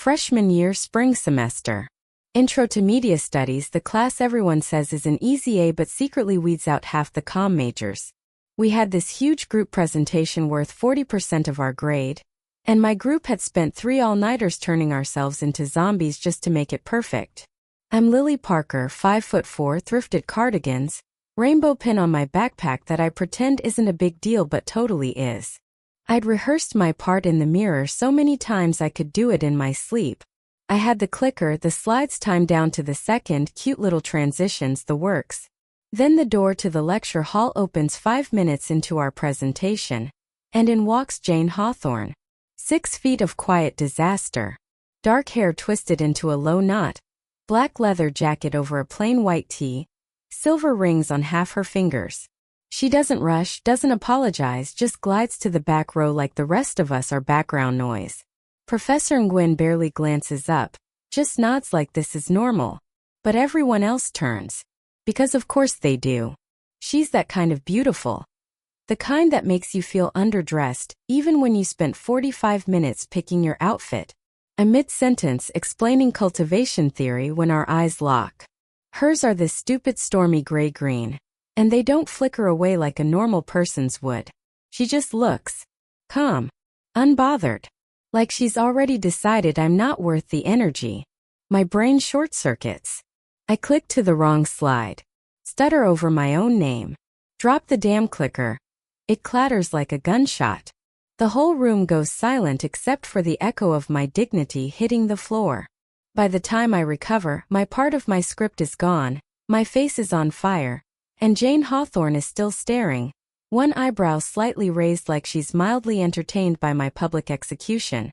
Freshman year spring semester. Intro to Media Studies, the class everyone says is an easy A but secretly weeds out half the comm majors. We had this huge group presentation worth 40% of our grade, and my group had spent 3 all-nighters turning ourselves into zombies just to make it perfect. I'm Lily Parker, 5'4", thrifted cardigans, rainbow pin on my backpack that I pretend isn't a big deal but totally is. I'd rehearsed my part in the mirror so many times I could do it in my sleep. I had the clicker, the slides timed down to the second, cute little transitions, the works. Then the door to the lecture hall opens 5 minutes into our presentation, and in walks Jane Hawthorne. 6 feet of quiet disaster. Dark hair twisted into a low knot, black leather jacket over a plain white tee, silver rings on half her fingers. She doesn't rush, doesn't apologize, just glides to the back row like the rest of us are background noise. Professor Nguyen barely glances up, just nods like this is normal. But everyone else turns. Because of course they do. She's that kind of beautiful. The kind that makes you feel underdressed, even when you spent 45 minutes picking your outfit. I'm mid-sentence explaining cultivation theory when our eyes lock. Hers are this stupid stormy gray-green. And they don't flicker away like a normal person's would. She just looks calm, unbothered, like she's already decided I'm not worth the energy. My brain short-circuits. I click to the wrong slide, stutter over my own name, drop the damn clicker. It clatters like a gunshot. The whole room goes silent except for the echo of my dignity hitting the floor. By the time I recover, my part of my script is gone, my face is on fire. And Jane Hawthorne is still staring, one eyebrow slightly raised like she's mildly entertained by my public execution.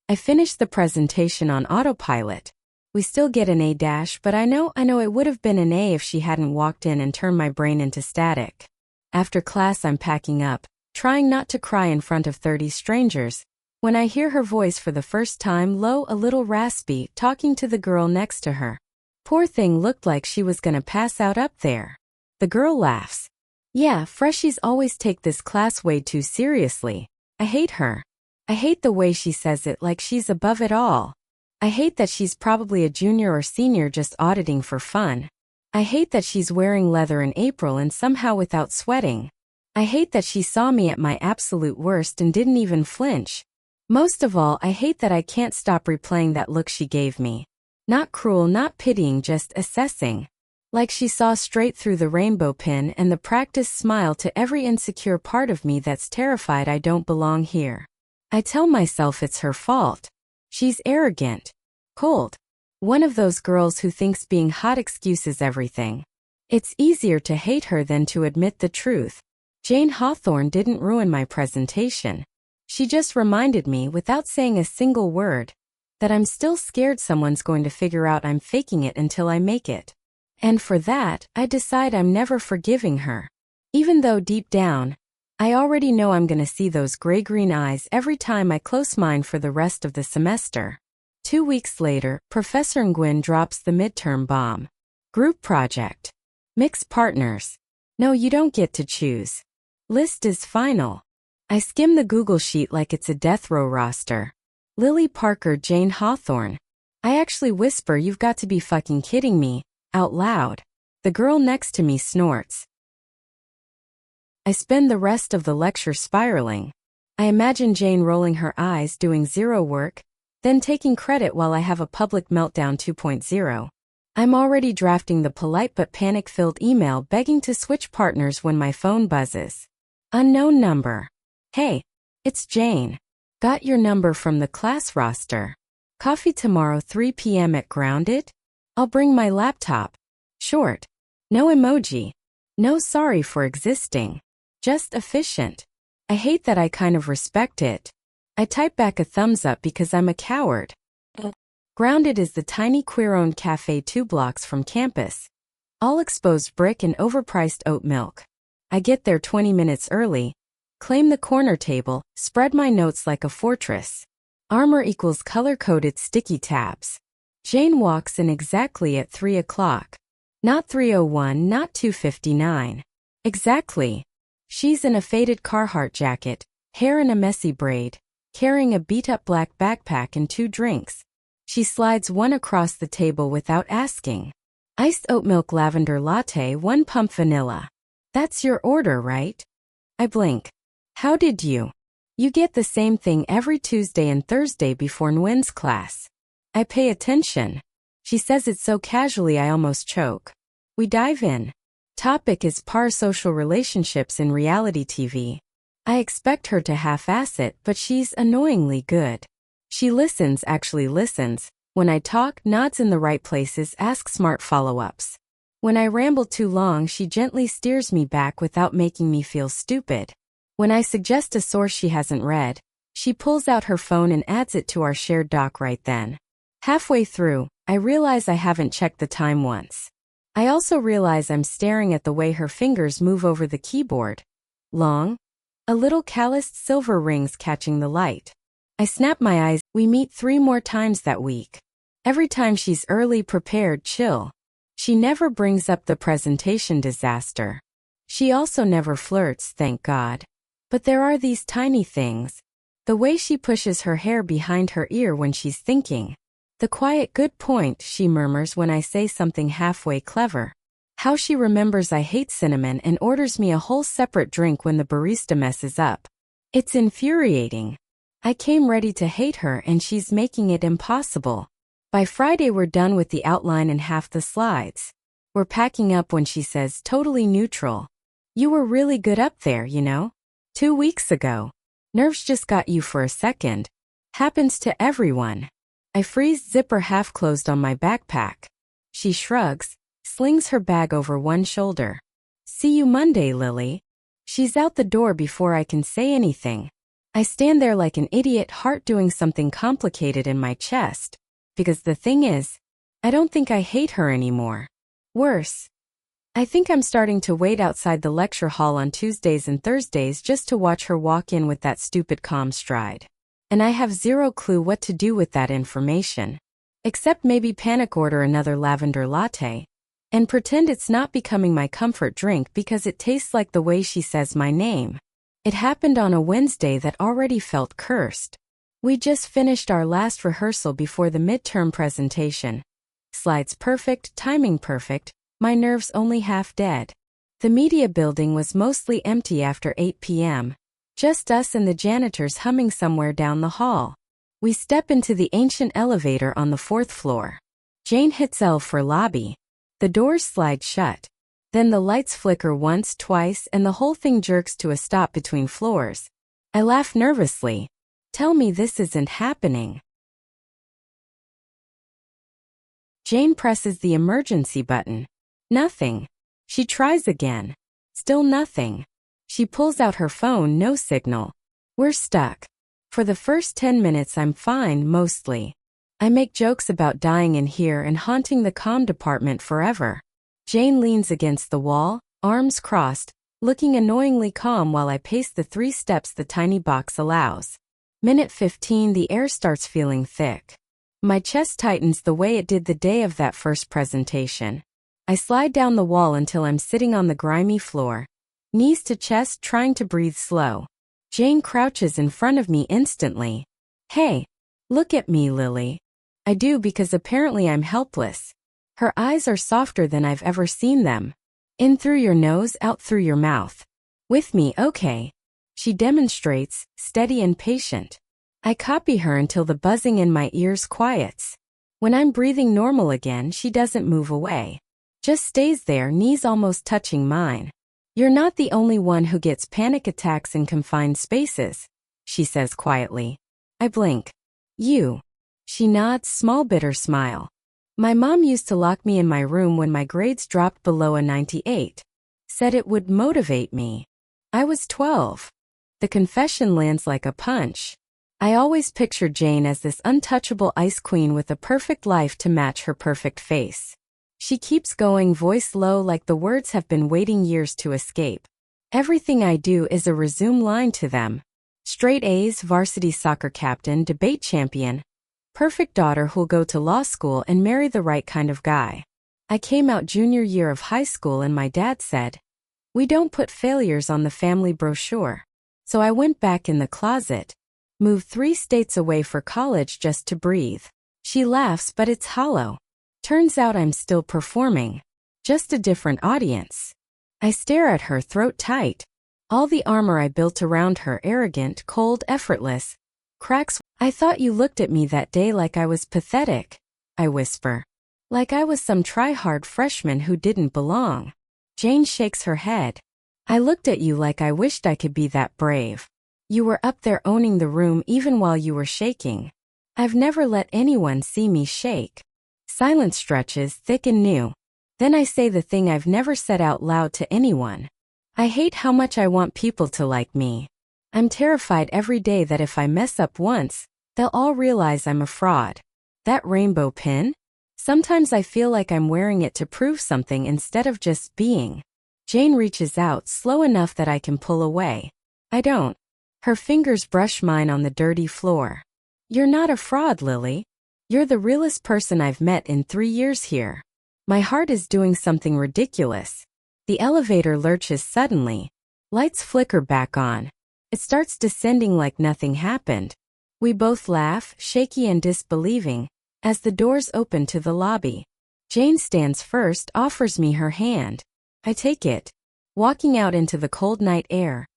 I finished the presentation on autopilot. We still get an A-, but I know it would have been an A if she hadn't walked in and turned my brain into static. After class I'm packing up, trying not to cry in front of 30 strangers, when I hear her voice for the first time, low, a little raspy, talking to the girl next to her. Poor thing looked like she was gonna pass out up there. The girl laughs. Yeah, freshies always take this class way too seriously. I hate her. I hate the way she says it like she's above it all. I hate that she's probably a junior or senior just auditing for fun. I hate that she's wearing leather in April and somehow without sweating. I hate that she saw me at my absolute worst and didn't even flinch. Most of all, I hate that I can't stop replaying that look she gave me. Not cruel, not pitying, just assessing. Like she saw straight through the rainbow pin and the practiced smile to every insecure part of me that's terrified I don't belong here. I tell myself it's her fault. She's arrogant. Cold. One of those girls who thinks being hot excuses everything. It's easier to hate her than to admit the truth. Jane Hawthorne didn't ruin my presentation. She just reminded me, without saying a single word, that I'm still scared someone's going to figure out I'm faking it until I make it. And for that, I decide I'm never forgiving her. Even though deep down, I already know I'm gonna see those gray-green eyes every time I close mine for the rest of the semester. 2 weeks later, Professor Nguyen drops the midterm bomb. Group project. Mixed partners. No, you don't get to choose. List is final. I skim the Google sheet like it's a death row roster. Lily Parker, Jane Hawthorne. I actually whisper, "You've got to be fucking kidding me," out loud. The girl next to me snorts. I spend the rest of the lecture spiraling. I imagine Jane rolling her eyes, doing zero work, then taking credit while I have a public meltdown 2.0. I'm already drafting the polite but panic-filled email begging to switch partners when my phone buzzes. Unknown number. Hey, it's Jane. Got your number from the class roster. Coffee tomorrow 3 p.m. at Grounded? I'll bring my laptop. Short. No emoji. No sorry for existing. Just efficient. I hate that I kind of respect it. I type back a thumbs up because I'm a coward. Grounded is the tiny queer-owned cafe 2 blocks from campus. All exposed brick and overpriced oat milk. I get there 20 minutes early, claim the corner table, spread my notes like a fortress. Armor equals color-coded sticky tabs. Jane walks in exactly at 3 o'clock. Not 3:01, not 2:59. Exactly. She's in a faded Carhartt jacket, hair in a messy braid, carrying a beat-up black backpack and 2 drinks. She slides one across the table without asking. Iced oat milk lavender latte, 1 pump vanilla. That's your order, right? I blink. How did you? You get the same thing every Tuesday and Thursday before Nguyen's class. I pay attention. She says it so casually I almost choke. We dive in. Topic is parasocial relationships in reality TV. I expect her to half-ass it, but she's annoyingly good. She actually listens. When I talk, nods in the right places, asks smart follow-ups. When I ramble too long, she gently steers me back without making me feel stupid. When I suggest a source she hasn't read, she pulls out her phone and adds it to our shared doc right then. Halfway through, I realize I haven't checked the time once. I also realize I'm staring at the way her fingers move over the keyboard. Long, a little calloused silver rings catching the light. I snap my eyes. We meet 3 more times that week. Every time she's early, prepared, chill. She never brings up the presentation disaster. She also never flirts, thank God. But there are these tiny things. The way she pushes her hair behind her ear when she's thinking. The quiet good point she murmurs when I say something halfway clever. How she remembers I hate cinnamon and orders me a whole separate drink when the barista messes up. It's infuriating. I came ready to hate her and she's making it impossible. By Friday we're done with the outline and half the slides. We're packing up when she says, totally neutral. You were really good up there, you know? 2 weeks ago. Nerves just got you for a second. Happens to everyone. I freeze, zipper half closed on my backpack. She shrugs, slings her bag over one shoulder. See you Monday, Lily. She's out the door before I can say anything. I stand there like an idiot, heart doing something complicated in my chest. Because the thing is, I don't think I hate her anymore. Worse. I think I'm starting to wait outside the lecture hall on Tuesdays and Thursdays just to watch her walk in with that stupid calm stride. And I have zero clue what to do with that information. Except maybe panic order another lavender latte. And pretend it's not becoming my comfort drink because it tastes like the way she says my name. It happened on a Wednesday that already felt cursed. We just finished our last rehearsal before the midterm presentation. Slides perfect, timing perfect. My nerves only half dead. The media building was mostly empty after 8 p.m. Just us and the janitors humming somewhere down the hall. We step into the ancient elevator on the 4th floor. Jane hits L for lobby. The doors slide shut. Then the lights flicker once, twice, and the whole thing jerks to a stop between floors. I laugh nervously. Tell me this isn't happening. Jane presses the emergency button. Nothing. She tries again. Still nothing. She pulls out her phone, no signal. We're stuck. For the first 10 minutes I'm fine, mostly. I make jokes about dying in here and haunting the comm department forever. Jane leans against the wall, arms crossed, looking annoyingly calm while I pace the 3 steps the tiny box allows. Minute 15, the air starts feeling thick. My chest tightens the way it did the day of that first presentation. I slide down the wall until I'm sitting on the grimy floor, knees to chest, trying to breathe slow. Jane crouches in front of me instantly. Hey, look at me, Lily. I do because apparently I'm helpless. Her eyes are softer than I've ever seen them. In through your nose, out through your mouth. With me, okay. She demonstrates, steady and patient. I copy her until the buzzing in my ears quiets. When I'm breathing normal again, she doesn't move away. Just stays there, knees almost touching mine. You're not the only one who gets panic attacks in confined spaces, she says quietly. I blink. You. She nods, small bitter smile. My mom used to lock me in my room when my grades dropped below a 98. Said it would motivate me. I was 12. The confession lands like a punch. I always pictured Jane as this untouchable ice queen with a perfect life to match her perfect face. She keeps going, voice low like the words have been waiting years to escape. Everything I do is a resume line to them. Straight A's, varsity soccer captain, debate champion. Perfect daughter who'll go to law school and marry the right kind of guy. I came out junior year of high school and my dad said, "We don't put failures on the family brochure." So I went back in the closet. Moved 3 states away for college just to breathe. She laughs, but it's hollow. Turns out I'm still performing. Just a different audience. I stare at her, throat tight. All the armor I built around her, arrogant, cold, effortless, cracks. I thought you looked at me that day like I was pathetic, I whisper. Like I was some try-hard freshman who didn't belong. Jane shakes her head. I looked at you like I wished I could be that brave. You were up there owning the room even while you were shaking. I've never let anyone see me shake. Silence stretches, thick and new. Then I say the thing I've never said out loud to anyone. I hate how much I want people to like me. I'm terrified every day that if I mess up once, they'll all realize I'm a fraud. That rainbow pin? Sometimes I feel like I'm wearing it to prove something instead of just being. Jane reaches out, slow enough that I can pull away. I don't. Her fingers brush mine on the dirty floor. You're not a fraud, Lily. You're the realest person I've met in 3 years here. My heart is doing something ridiculous. The elevator lurches suddenly. Lights flicker back on. It starts descending like nothing happened. We both laugh, shaky and disbelieving, as the doors open to the lobby. Jane stands first, offers me her hand. I take it. Walking out into the cold night air.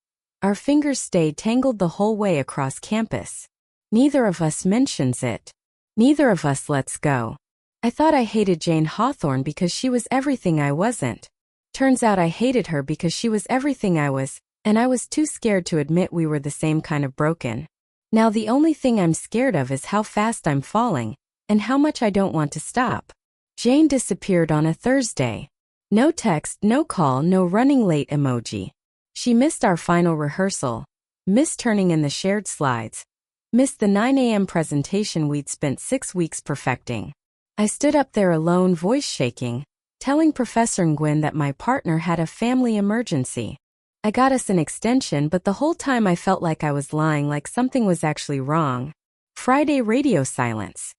Our fingers stay tangled the whole way across campus. Neither of us mentions it. Neither of us lets go. I thought I hated Jane Hawthorne because she was everything I wasn't. Turns out I hated her because she was everything I was, and I was too scared to admit we were the same kind of broken. Now the only thing I'm scared of is how fast I'm falling, and how much I don't want to stop. Jane disappeared on a Thursday. No text, no call, no running late emoji. She missed our final rehearsal, missed turning in the shared slides, missed the 9 a.m. presentation we'd spent 6 weeks perfecting. I stood up there alone, voice shaking, telling Professor Nguyen that my partner had a family emergency. I got us an extension, but the whole time I felt like I was lying, like something was actually wrong. Friday radio silence.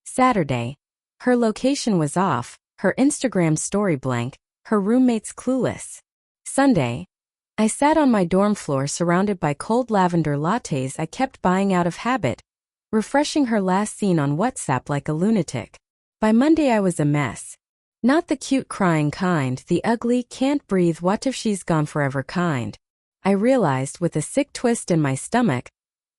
Saturday. Her location was off, her Instagram story blank, her roommates clueless. Sunday. I sat on my dorm floor surrounded by cold lavender lattes I kept buying out of habit, refreshing her last seen on WhatsApp like a lunatic. By Monday I was a mess. Not the cute crying kind, the ugly, can't breathe, what if she's gone forever kind. I realized, with a sick twist in my stomach,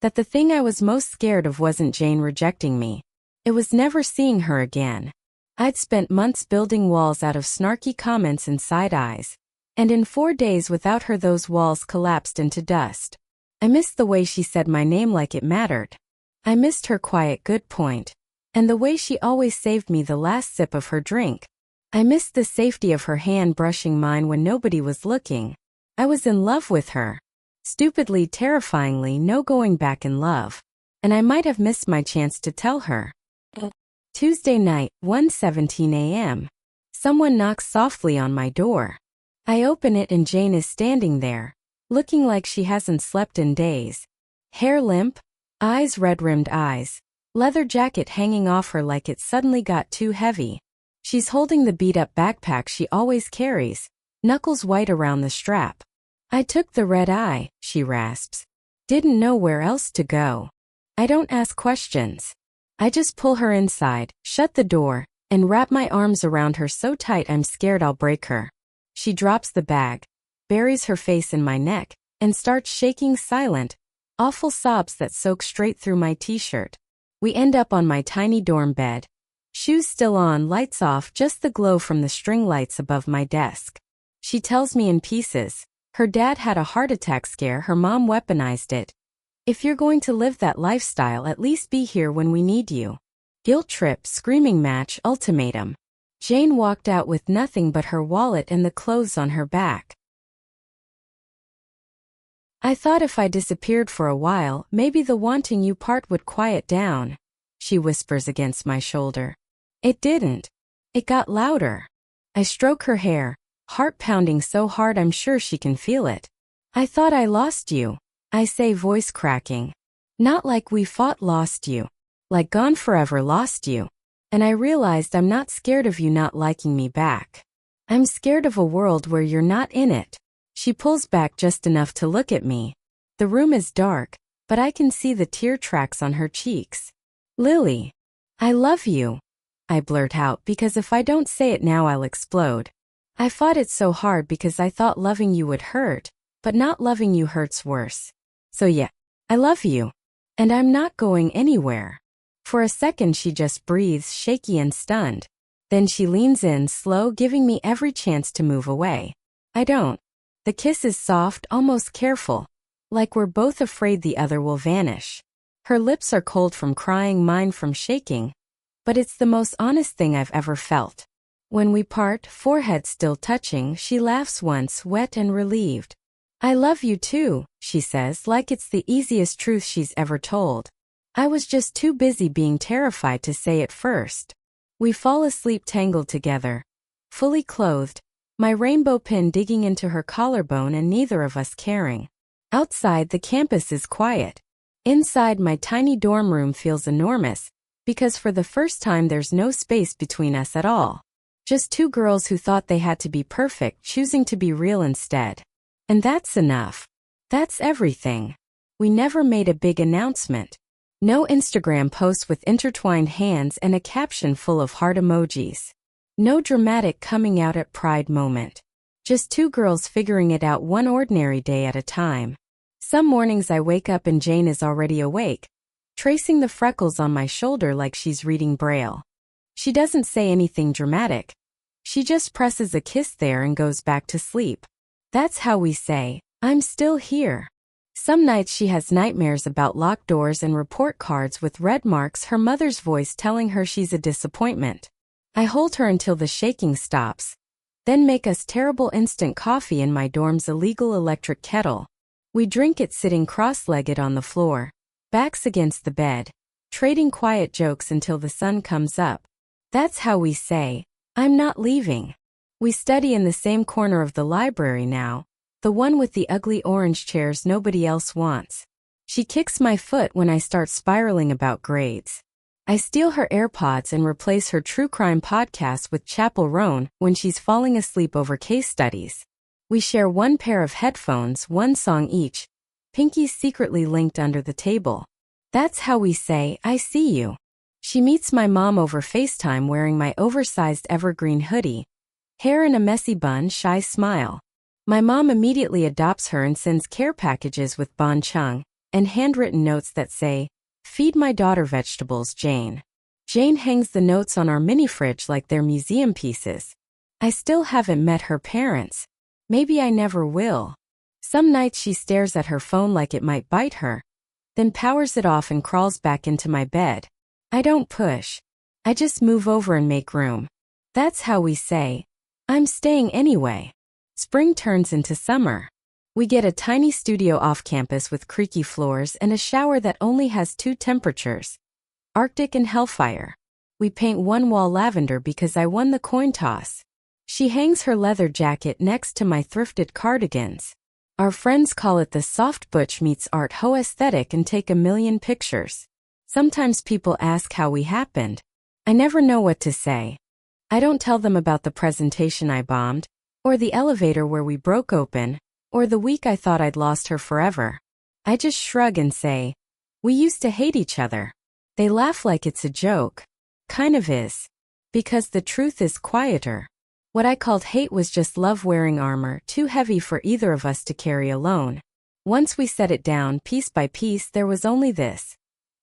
that the thing I was most scared of wasn't Jane rejecting me. It was never seeing her again. I'd spent months building walls out of snarky comments and side eyes. And in 4 days without her those walls collapsed into dust. I missed the way she said my name like it mattered. I missed her quiet good point. And the way she always saved me the last sip of her drink. I missed the safety of her hand brushing mine when nobody was looking. I was in love with her. Stupidly, terrifyingly, no going back in love. And I might have missed my chance to tell her. Tuesday night, 1:17 a.m. Someone knocks softly on my door. I open it and Jane is standing there, looking like she hasn't slept in days. Hair limp, eyes red-rimmed eyes, leather jacket hanging off her like it suddenly got too heavy. She's holding the beat-up backpack she always carries, knuckles white around the strap. I took the red eye, she rasps. Didn't know where else to go. I don't ask questions. I just pull her inside, shut the door, and wrap my arms around her so tight I'm scared I'll break her. She drops the bag, buries her face in my neck, and starts shaking silent, awful sobs that soak straight through my t-shirt. We end up on my tiny dorm bed. Shoes still on, lights off, just the glow from the string lights above my desk. She tells me in pieces. Her dad had a heart attack scare, her mom weaponized it. If you're going to live that lifestyle, at least be here when we need you. Guilt trip, screaming match, ultimatum. Jane walked out with nothing but her wallet and the clothes on her back. I thought if I disappeared for a while, maybe the wanting you part would quiet down, she whispers against my shoulder. It didn't. It got louder. I stroke her hair, heart pounding so hard I'm sure she can feel it. I thought I lost you, I say, voice cracking. Not like we fought, lost you. Like gone forever, lost you. And I realized I'm not scared of you not liking me back. I'm scared of a world where you're not in it. She pulls back just enough to look at me. The room is dark, but I can see the tear tracks on her cheeks. Lily, I love you, I blurt out because if I don't say it now I'll explode. I fought it so hard because I thought loving you would hurt, but not loving you hurts worse. So yeah, I love you. And I'm not going anywhere. For a second she just breathes, shaky and stunned. Then she leans in slow, giving me every chance to move away. I don't. The kiss is soft, almost careful, like we're both afraid the other will vanish. Her lips are cold from crying, mine from shaking, but it's the most honest thing I've ever felt. When we part, foreheads still touching, she laughs once, wet and relieved. I love you too, she says, like it's the easiest truth she's ever told. I was just too busy being terrified to say it first. We fall asleep tangled together, fully clothed, my rainbow pin digging into her collarbone and neither of us caring. Outside, the campus is quiet. Inside, my tiny dorm room feels enormous, because for the first time there's no space between us at all. Just two girls who thought they had to be perfect, choosing to be real instead. And that's enough. That's everything. We never made a big announcement. No Instagram post with intertwined hands and a caption full of heart emojis. No dramatic coming out at Pride moment. Just two girls figuring it out one ordinary day at a time. Some mornings I wake up and Jane is already awake, tracing the freckles on my shoulder like she's reading Braille. She doesn't say anything dramatic. She just presses a kiss there and goes back to sleep. That's how we say, I'm still here. Some nights she has nightmares about locked doors and report cards with red marks, her mother's voice telling her she's a disappointment. I hold her until the shaking stops, then make us terrible instant coffee in my dorm's illegal electric kettle. We drink it sitting cross-legged on the floor, backs against the bed, trading quiet jokes until the sun comes up. That's how we say, I'm not leaving. We study in the same corner of the library now, the one with the ugly orange chairs nobody else wants. She kicks my foot when I start spiraling about grades. I steal her AirPods and replace her true crime podcast with Chapel Roan when she's falling asleep over case studies. We share one pair of headphones, one song each, pinkies secretly linked under the table. That's how we say, I see you. She meets my mom over FaceTime wearing my oversized evergreen hoodie, hair in a messy bun, shy smile. My mom immediately adopts her and sends care packages with Bon Chung and handwritten notes that say, Feed my daughter vegetables, Jane. Jane hangs the notes on our mini fridge like they're museum pieces. I still haven't met her parents. Maybe I never will. Some nights she stares at her phone like it might bite her, then powers it off and crawls back into my bed. I don't push. I just move over and make room. That's how we say, I'm staying anyway. Spring turns into summer. We get a tiny studio off campus with creaky floors and a shower that only has two temperatures, Arctic and Hellfire. We paint one wall lavender because I won the coin toss. She hangs her leather jacket next to my thrifted cardigans. Our friends call it the soft butch meets art ho aesthetic and take a million pictures. Sometimes people ask how we happened. I never know what to say. I don't tell them about the presentation I bombed, or the elevator where we broke open, or the week I thought I'd lost her forever. I just shrug and say, we used to hate each other. They laugh like it's a joke. Kind of is. Because the truth is quieter. What I called hate was just love wearing armor, too heavy for either of us to carry alone. Once we set it down, piece by piece, there was only this.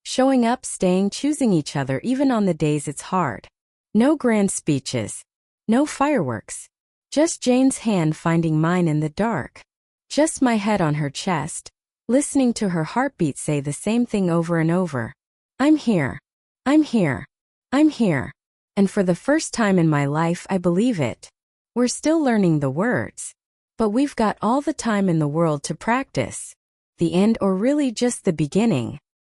Showing up, staying, choosing each other even on the days it's hard. No grand speeches. No fireworks. Just Jane's hand finding mine in the dark. Just my head on her chest, listening to her heartbeat say the same thing over and over. I'm here. I'm here. I'm here. And for the first time in my life, I believe it. We're still learning the words. But we've got all the time in the world to practice. The end, or really just the beginning.